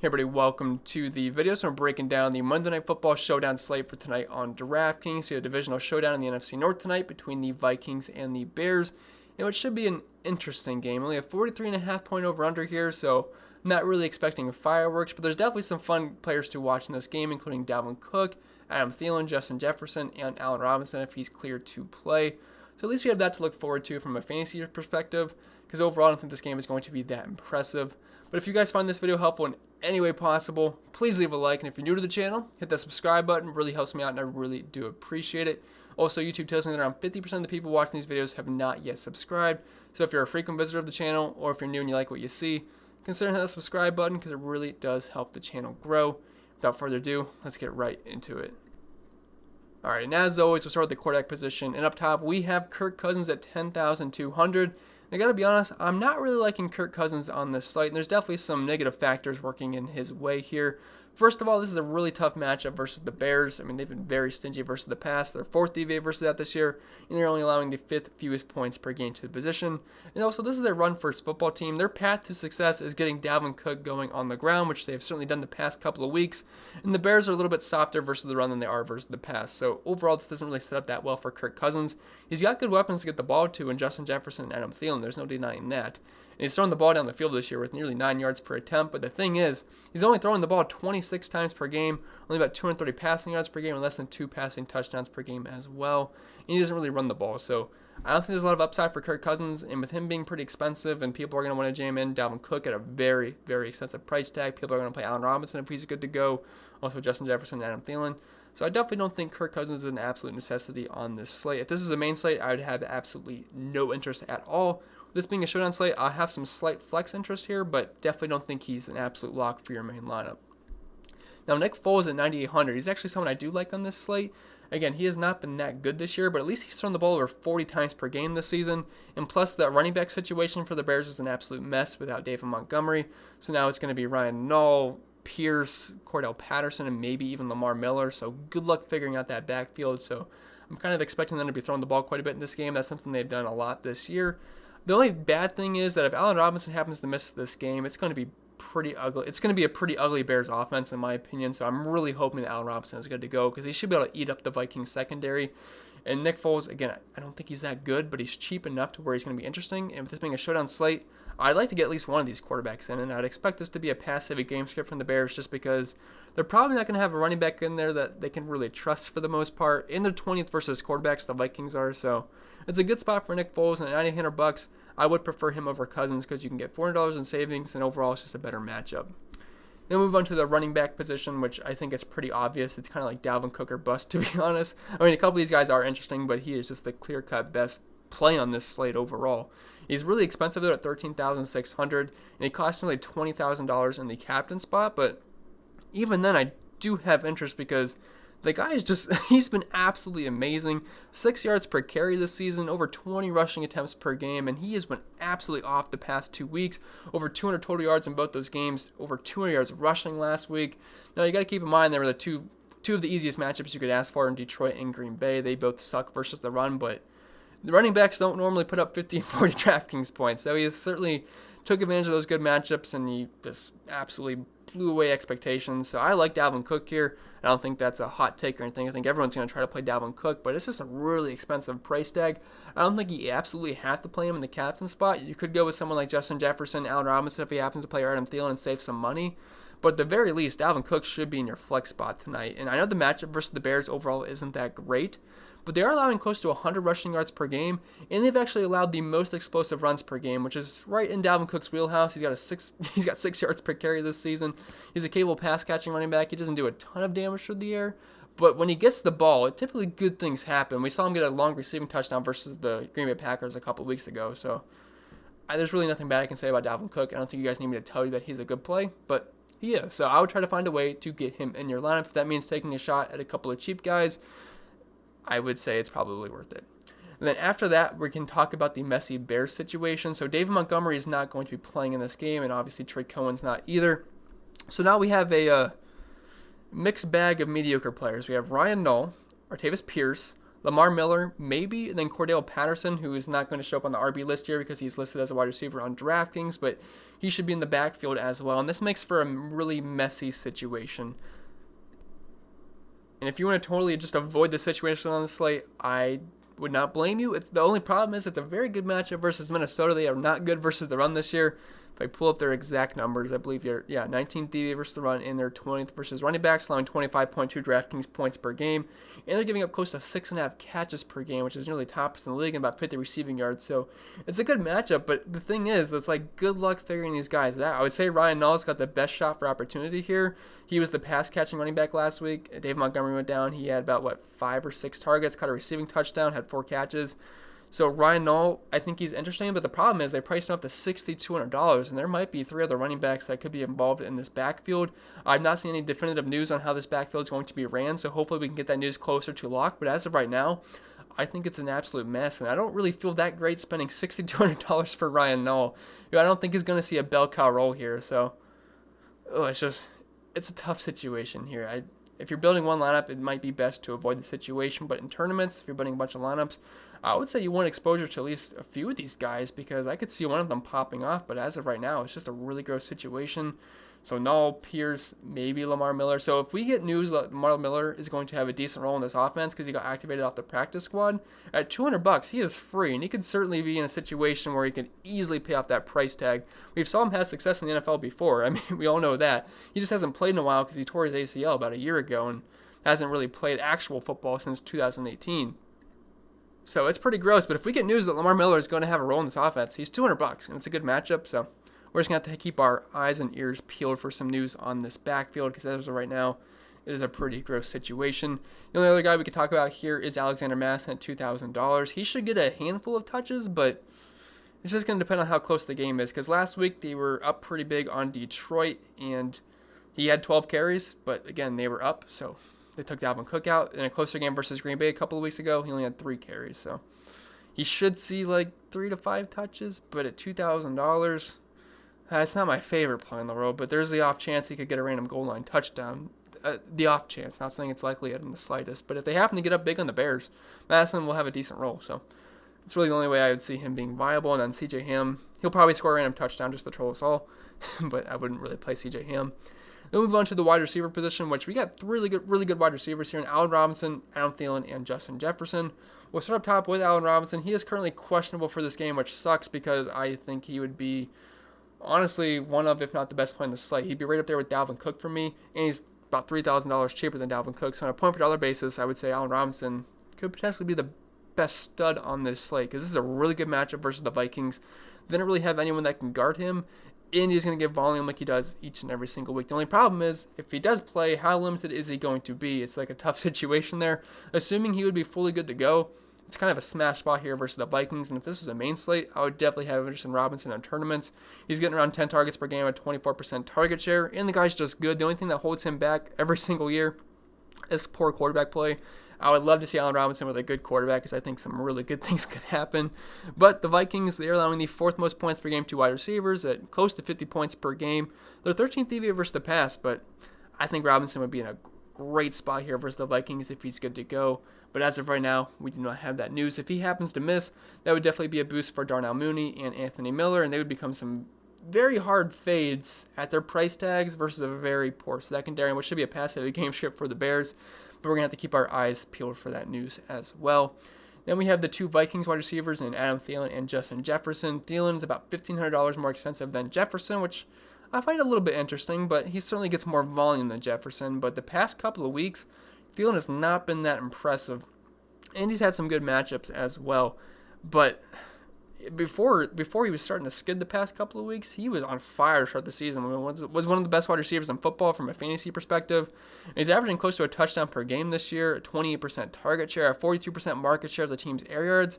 Hey everybody, welcome to the video. So I'm breaking down the Monday Night Football Showdown slate for tonight on Draftkings. We have a divisional showdown in the NFC North tonight between the Vikings and the Bears, and what should be an interesting game. Only a 43.5 point over-under here, so not really expecting fireworks, but there's definitely some fun players to watch in this game, including Dalvin Cook, Adam Thielen, Justin Jefferson, and Allen Robinson if he's cleared to play. So at least we have that to look forward to from a fantasy perspective, because overall I don't think this game is going to be that impressive. But if you guys find this video helpful in any way possible, please leave a like, and if you're new to the channel, hit that subscribe button. It really helps me out, and I really do appreciate it. Also, YouTube tells me that around 50% of the people watching these videos have not yet subscribed, so if you're a frequent visitor of the channel, or if you're new and you like what you see, consider hitting that subscribe button, because it really does help the channel grow. Without further ado, let's get right into it. Alright, and as always, we'll start with the quarterback position, and up top, we have Kirk Cousins at 10,200. I gotta be honest, I'm not really liking Kirk Cousins on this slate, and there's definitely some negative factors working in his way here. First of all, this is a really tough matchup versus the Bears. I mean, they've been very stingy versus the past. They're 4th DVA versus that this year, and they're only allowing the 5th fewest points per game to the position. And also, this is a run-first football team. Their path to success is getting Dalvin Cook going on the ground, which they have certainly done the past couple of weeks. And the Bears are a little bit softer versus the run than they are versus the pass. So overall, this doesn't really set up that well for Kirk Cousins. He's got good weapons to get the ball to in Justin Jefferson and Adam Thielen. There's no denying that. And he's throwing the ball down the field this year with nearly 9 yards per attempt. But the thing is, he's only throwing the ball 26 times per game, only about 230 passing yards per game, and less than 2 passing touchdowns per game as well. And he doesn't really run the ball. So I don't think there's a lot of upside for Kirk Cousins. And with him being pretty expensive, and people are going to want to jam in Dalvin Cook at a very, very expensive price tag, people are going to play Allen Robinson if he's good to go. Also Justin Jefferson and Adam Thielen. So I definitely don't think Kirk Cousins is an absolute necessity on this slate. If this is a main slate, I would have absolutely no interest at all. This being a showdown slate, I'll have some slight flex interest here, but definitely don't think he's an absolute lock for your main lineup. Now, Nick Foles at 9,800. He's actually someone I do like on this slate. Again, he has not been that good this year, but at least he's thrown the ball over 40 times per game this season. And plus, the running back situation for the Bears is an absolute mess without David Montgomery. So now it's going to be Ryan Nall, Pierce, Cordell Patterson, and maybe even Lamar Miller. So good luck figuring out that backfield. So I'm kind of expecting them to be throwing the ball quite a bit in this game. That's something they've done a lot this year. The only bad thing is that if Allen Robinson happens to miss this game, it's going to be pretty ugly. It's going to be a pretty ugly Bears offense, in my opinion. So I'm really hoping that Allen Robinson is good to go, because he should be able to eat up the Vikings secondary. And Nick Foles, again, I don't think he's that good, but he's cheap enough to where he's going to be interesting. And with this being a showdown slate, I'd like to get at least one of these quarterbacks in, and I'd expect this to be a pass-heavy game script from the Bears, just because they're probably not going to have a running back in there that they can really trust for the most part. In their 20th versus quarterbacks, the Vikings are, so it's a good spot for Nick Foles, and at $9,800, I would prefer him over Cousins, because you can get $400 in savings, and overall it's just a better matchup. Then we move on to the running back position, which I think is pretty obvious. It's kind of like Dalvin Cook or bust, to be honest. I mean, a couple of these guys are interesting, but he is just the clear-cut best play on this slate overall. He's really expensive though at $13,600, and he costs nearly $20,000 in the captain spot. But even then, I do have interest, because the guy is just—he's been absolutely amazing. 6 yards per carry this season, over 20 rushing attempts per game, and he has been absolutely off the past 2 weeks. Over 200 total yards in both those games, over 200 yards rushing last week. Now you got to keep in mind there were the two of the easiest matchups you could ask for in Detroit and Green Bay. They both suck versus the run, but the running backs don't normally put up 50 and 40 DraftKings points, so he has certainly took advantage of those good matchups, and he just absolutely blew away expectations. So I like Dalvin Cook here. I don't think that's a hot take or anything. I think everyone's going to try to play Dalvin Cook, but it's just a really expensive price tag. I don't think you absolutely have to play him in the captain spot. You could go with someone like Justin Jefferson, Allen Robinson if he happens to play, or Adam Thielen, and save some money. But at the very least, Dalvin Cook should be in your flex spot tonight. And I know the matchup versus the Bears overall isn't that great, but they are allowing close to 100 rushing yards per game, and they've actually allowed the most explosive runs per game, which is right in Dalvin Cook's wheelhouse. He's got 6 yards per carry this season. He's a capable pass-catching running back. He doesn't do a ton of damage through the air, but when he gets the ball, typically good things happen. We saw him get a long receiving touchdown versus the Green Bay Packers a couple weeks ago, so there's really nothing bad I can say about Dalvin Cook. I don't think you guys need me to tell you that he's a good play, but he is. So I would try to find a way to get him in your lineup. If that means taking a shot at a couple of cheap guys, I would say it's probably worth it. And then after that, we can talk about the messy Bears situation. So David Montgomery is not going to be playing in this game, and obviously Trey Cohen's not either. So now we have a mixed bag of mediocre players. We have Ryan Nall, Artavis Pierce, Lamar Miller, maybe, and then Cordell Patterson, who is not going to show up on the RB list here because he's listed as a wide receiver on Draftkings, but he should be in the backfield as well. And this makes for a really messy situation. And if you want to totally just avoid the situation on the slate, I would not blame you. The only problem is it's a very good matchup versus Minnesota. They are not good versus the run this year. If I pull up their exact numbers, I believe 19th DVA versus the run, and they're 20th versus running backs, allowing 25.2 DraftKings points per game. And they're giving up close to 6.5 catches per game, which is nearly tops in the league, and about 50 receiving yards. So it's a good matchup, but the thing is, it's like good luck figuring these guys out. I would say Ryan Nall's got the best shot for opportunity here. He was the pass-catching running back last week. Dave Montgomery went down. He had about, 5 or 6 targets, caught a receiving touchdown, had 4 catches. So Ryan Nall, I think he's interesting, but the problem is they priced him up to $6,200, and there might be 3 other running backs that could be involved in this backfield. I've not seen any definitive news on how this backfield is going to be ran, so hopefully we can get that news closer to lock. But as of right now, I think it's an absolute mess, and I don't really feel that great spending $6,200 for Ryan Nall. I don't think he's going to see a bell cow roll here, so it's a tough situation here. If you're building one lineup, it might be best to avoid the situation, but in tournaments, if you're building a bunch of lineups, I would say you want exposure to at least a few of these guys because I could see one of them popping off, but as of right now, it's just a really gross situation. So Nall, Pierce, maybe Lamar Miller. So if we get news that Lamar Miller is going to have a decent role in this offense because he got activated off the practice squad, at $200 he is free, and he could certainly be in a situation where he could easily pay off that price tag. We've saw him have success in the NFL before. I mean, we all know that. He just hasn't played in a while because he tore his ACL about a year ago and hasn't really played actual football since 2018. So it's pretty gross, but if we get news that Lamar Miller is going to have a role in this offense, he's $200, and it's a good matchup, so we're just going to have to keep our eyes and ears peeled for some news on this backfield, because as of right now, it is a pretty gross situation. The only other guy we could talk about here is Alexander Madison at $2,000. He should get a handful of touches, but it's just going to depend on how close the game is, because last week they were up pretty big on Detroit, and he had 12 carries, but again, they were up, so they took Dalvin Cook out. In a closer game versus Green Bay a couple of weeks ago, he only had 3 carries. So he should see like 3 to 5 touches, but at $2,000, it's not my favorite play in the world, but there's the off chance he could get a random goal line touchdown. The off chance, not saying it's likely in the slightest, but if they happen to get up big on the Bears, Madison will have a decent role. So it's really the only way I would see him being viable. And then CJ Ham, he'll probably score a random touchdown just to troll us all, but I wouldn't really play CJ Ham. Then we move on to the wide receiver position, which we got really good wide receivers here in Allen Robinson, Adam Thielen, and Justin Jefferson. We'll start up top with Allen Robinson. He is currently questionable for this game, which sucks because I think he would be, honestly, one of, if not the best play in the slate. He'd be right up there with Dalvin Cook for me, and he's about $3,000 cheaper than Dalvin Cook. So on a point per dollar basis, I would say Allen Robinson could potentially be the best stud on this slate because this is a really good matchup versus the Vikings. They don't really have anyone that can guard him, and he's going to get volume like he does each and every single week. The only problem is, if he does play, how limited is he going to be? It's like a tough situation there. Assuming he would be fully good to go, it's kind of a smash spot here versus the Vikings, and if this was a main slate, I would definitely have Anderson Robinson in tournaments. He's getting around 10 targets per game at 24% target share, and the guy's just good. The only thing that holds him back every single year is poor quarterback play. I would love to see Allen Robinson with a good quarterback because I think some really good things could happen. But the Vikings, they're allowing the 4th most points per game to wide receivers at close to 50 points per game. They're 13th DVA versus the pass, but I think Robinson would be in a great spot here versus the Vikings if he's good to go. But as of right now, we do not have that news. If he happens to miss, that would definitely be a boost for Darnell Mooney and Anthony Miller, and they would become some very hard fades at their price tags versus a very poor secondary, which should be a pass-heavy game script for the Bears. But we're going to have to keep our eyes peeled for that news as well. Then we have the 2 Vikings wide receivers in Adam Thielen and Justin Jefferson. Thielen's about $1,500 more expensive than Jefferson, which I find a little bit interesting, but he certainly gets more volume than Jefferson. But the past couple of weeks, Thielen has not been that impressive, and he's had some good matchups as well. But before he was starting to skid the past couple of weeks, he was on fire to start the season. Was one of the best wide receivers in football from a fantasy perspective. He's averaging close to a touchdown per game this year, a 28% target share, a 42% market share of the team's air yards,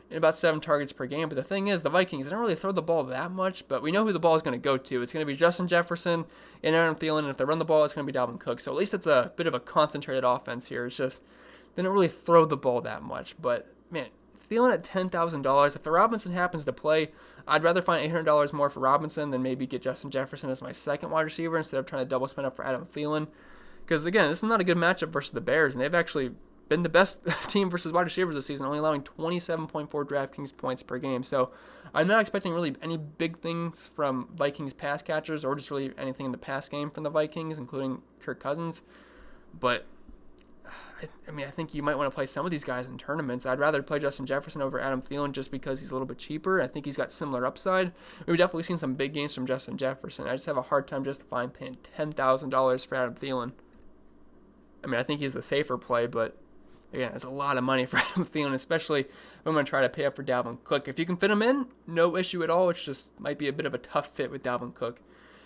and about 7 targets per game. But the thing is, the Vikings, they don't really throw the ball that much, but we know who the ball is going to go to. It's going to be Justin Jefferson and Adam Thielen, and if they run the ball, it's going to be Dalvin Cook. So at least it's a bit of a concentrated offense here. It's just they don't really throw the ball that much. But, man, Thielen at $10,000. If the Robinson happens to play, I'd rather find $800 more for Robinson than maybe get Justin Jefferson as my second wide receiver instead of trying to double spend up for Adam Thielen. Because, again, this is not a good matchup versus the Bears, and they've actually been the best team versus wide receivers this season, only allowing 27.4 DraftKings points per game. So I'm not expecting really any big things from Vikings pass catchers or just really anything in the pass game from the Vikings, including Kirk Cousins. But I think you might want to play some of these guys in tournaments. I'd rather play Justin Jefferson over Adam Thielen just because he's a little bit cheaper. I think he's got similar upside. We've definitely seen some big games from Justin Jefferson. I just have a hard time justifying paying $10,000 for Adam Thielen. I think he's the safer play, but again, it's a lot of money for Adam Thielen, especially if I'm going to try to pay up for Dalvin Cook. If you can fit him in, no issue at all. It just might be a bit of a tough fit with Dalvin Cook.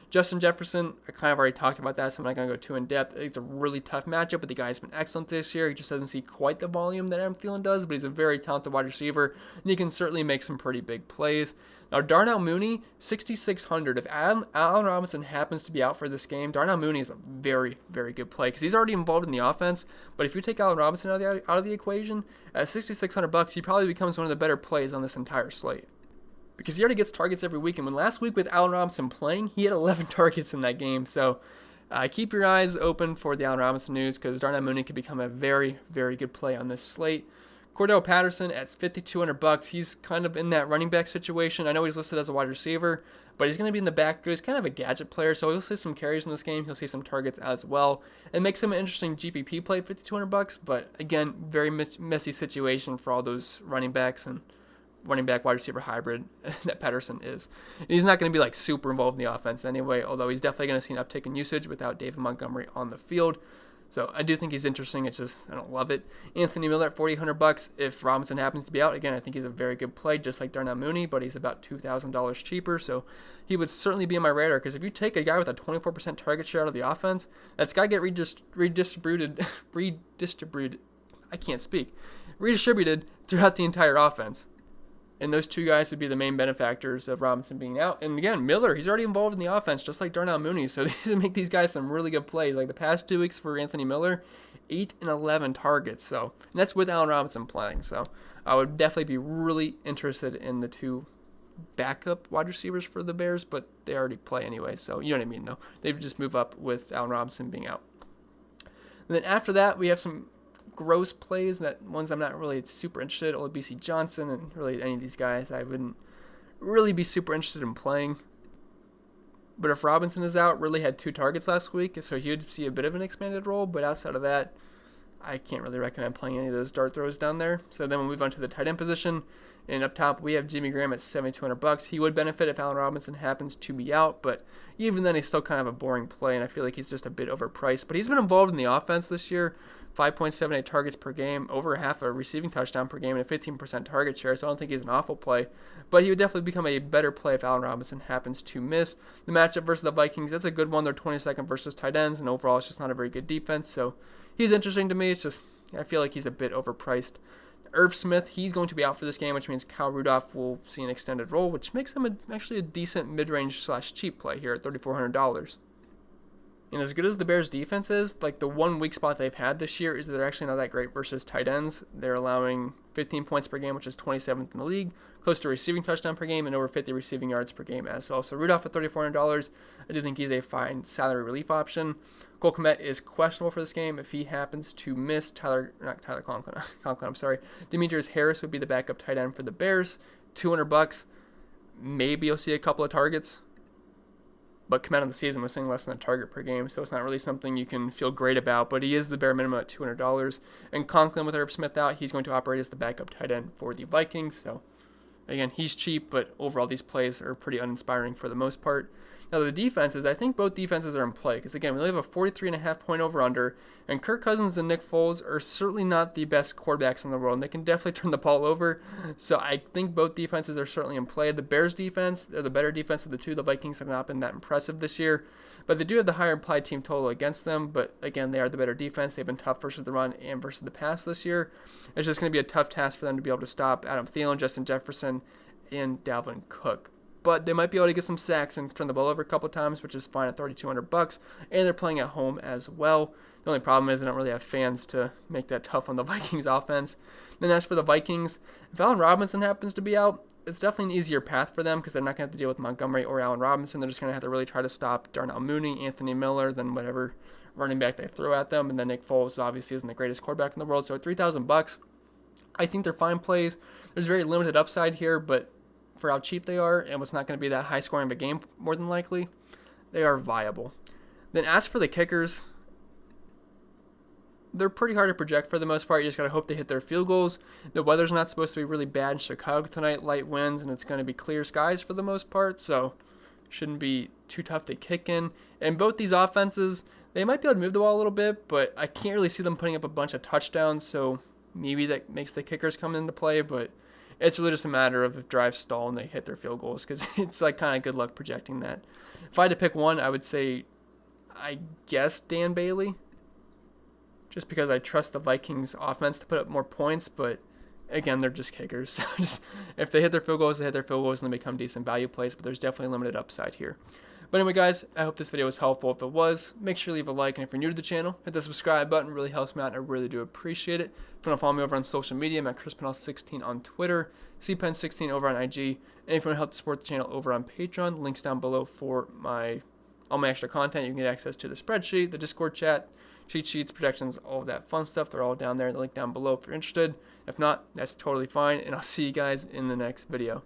Justin Jefferson, I kind of already talked about that, so I'm not going to go too in-depth. It's a really tough matchup, but the guy's been excellent this year. He just doesn't see quite the volume that Adam Thielen does, but he's a very talented wide receiver, and he can certainly make some pretty big plays. Now, Darnell Mooney, 6,600. If Allen Robinson happens to be out for this game, Darnell Mooney is a very, very good play because he's already involved in the offense. But if you take Allen Robinson out of the equation, at $6,600, he probably becomes one of the better plays on this entire slate, because he already gets targets every week. And when last week with Allen Robinson playing, he had 11 targets in that game. So keep your eyes open for the Allen Robinson news, because Darnell Mooney could become a very, very good play on this slate. Cordell Patterson at $5,200. He's kind of in that running back situation. I know he's listed as a wide receiver, but he's going to be in the backfield. He's kind of a gadget player, so he'll see some carries in this game. He'll see some targets as well. It makes him an interesting GPP play at $5,200, but again, very messy situation for all those running backs and running back wide receiver hybrid that Patterson is. And he's not going to be like super involved in the offense anyway, although he's definitely going to see an uptick in usage without David Montgomery on the field. So I do think he's interesting. It's just I don't love it. Anthony Miller at $4,800. If Robinson happens to be out, again, I think he's a very good play, just like Darnell Mooney, but he's about $2,000 cheaper. So he would certainly be on my radar, because if you take a guy with a 24% target share out of the offense, that's got to get redistributed throughout the entire offense. And those two guys would be the main benefactors of Robinson being out. And again, Miller, he's already involved in the offense, just like Darnell Mooney. So these would make these guys some really good plays. Like the past 2 weeks for Anthony Miller, 8 and 11 targets. So, and that's with Allen Robinson playing. So I would definitely be really interested in the two backup wide receivers for the Bears, but they already play anyway. So you know what I mean, though. They would just move up with Allen Robinson being out. And then after that, we have some gross plays, that ones I'm not really super interested. Olabisi Johnson and really any of these guys I wouldn't really be super interested in playing. But if Robinson is out, really had 2 targets last week, so he would see a bit of an expanded role. But outside of that, I can't really recommend playing any of those dart throws down there. So then we'll move on to the tight end position. And up top, we have Jimmy Graham at $7,200. He would benefit if Allen Robinson happens to be out, but even then, he's still kind of a boring play, and I feel like he's just a bit overpriced. But he's been involved in the offense this year, 5.78 targets per game, over half a receiving touchdown per game, and a 15% target share, so I don't think he's an awful play. But he would definitely become a better play if Allen Robinson happens to miss. The matchup versus the Vikings, that's a good one. They're 22nd versus tight ends, and overall, it's just not a very good defense, so he's interesting to me. It's just, I feel like he's a bit overpriced. Irv Smith, he's going to be out for this game, which means Kyle Rudolph will see an extended role, which makes him actually a decent mid-range / cheap play here at $3,400. And as good as the Bears' defense is, like the one weak spot they've had this year is that they're actually not that great versus tight ends. They're allowing 15 points per game, which is 27th in the league, close to a receiving touchdown per game, and over 50 receiving yards per game as well. So Rudolph at $3,400, I do think he's a fine salary relief option. Cole Kmet is questionable for this game. If he happens to miss, Demetrius Harris would be the backup tight end for the Bears, $200. Maybe you'll see a couple of targets, but Kmet on the season was seeing less than a target per game, so it's not really something you can feel great about, but he is the bare minimum at $200. And Conklin with Irv Smith out, he's going to operate as the backup tight end for the Vikings, so again, he's cheap, but overall these plays are pretty uninspiring for the most part. Now the defenses, I think both defenses are in play, because again, we only have a 43.5 point over-under, and Kirk Cousins and Nick Foles are certainly not the best quarterbacks in the world, and they can definitely turn the ball over, so I think both defenses are certainly in play. The Bears defense, they're the better defense of the two. The Vikings have not been that impressive this year, but they do have the higher implied team total against them, but again, they are the better defense. They've been tough versus the run and versus the pass this year. It's just going to be a tough task for them to be able to stop Adam Thielen, Justin Jefferson, and Dalvin Cook. But they might be able to get some sacks and turn the ball over a couple times, which is fine at $3,200, and they're playing at home as well. The only problem is they don't really have fans to make that tough on the Vikings offense. Then as for the Vikings, if Allen Robinson happens to be out, it's definitely an easier path for them because they're not going to have to deal with Montgomery or Allen Robinson. They're just going to have to really try to stop Darnell Mooney, Anthony Miller, then whatever running back they throw at them. And then Nick Foles obviously isn't the greatest quarterback in the world. So at $3,000, I think they're fine plays. There's very limited upside here, but for how cheap they are and what's not going to be that high scoring of a game more than likely, they are viable. Then as for the kickers, they're pretty hard to project for the most part. You just got to hope they hit their field goals. The weather's not supposed to be really bad in Chicago tonight, light winds, and it's going to be clear skies for the most part, so shouldn't be too tough to kick in. And both these offenses, they might be able to move the ball a little bit, but I can't really see them putting up a bunch of touchdowns, so maybe that makes the kickers come into play, but it's really just a matter of if drives stall and they hit their field goals, because it's like kind of good luck projecting that. If I had to pick one, I would say, I guess Dan Bailey, just because I trust the Vikings offense to put up more points, but again, they're just kickers. So just, if they hit their field goals, they hit their field goals and they become decent value plays, but there's definitely limited upside here. But anyway, guys, I hope this video was helpful. If it was, make sure to leave a like, and if you're new to the channel, hit the subscribe button. It really helps me out, and I really do appreciate it. If you want to follow me over on social media, I'm at Pennell16 on Twitter, cpen16 over on IG, and if you want to help support the channel over on Patreon, links down below for all my extra content. You can get access to the spreadsheet, the Discord chat, cheat sheets, projections, all of that fun stuff. They're all down there. The link down below if you're interested. If not, that's totally fine, and I'll see you guys in the next video.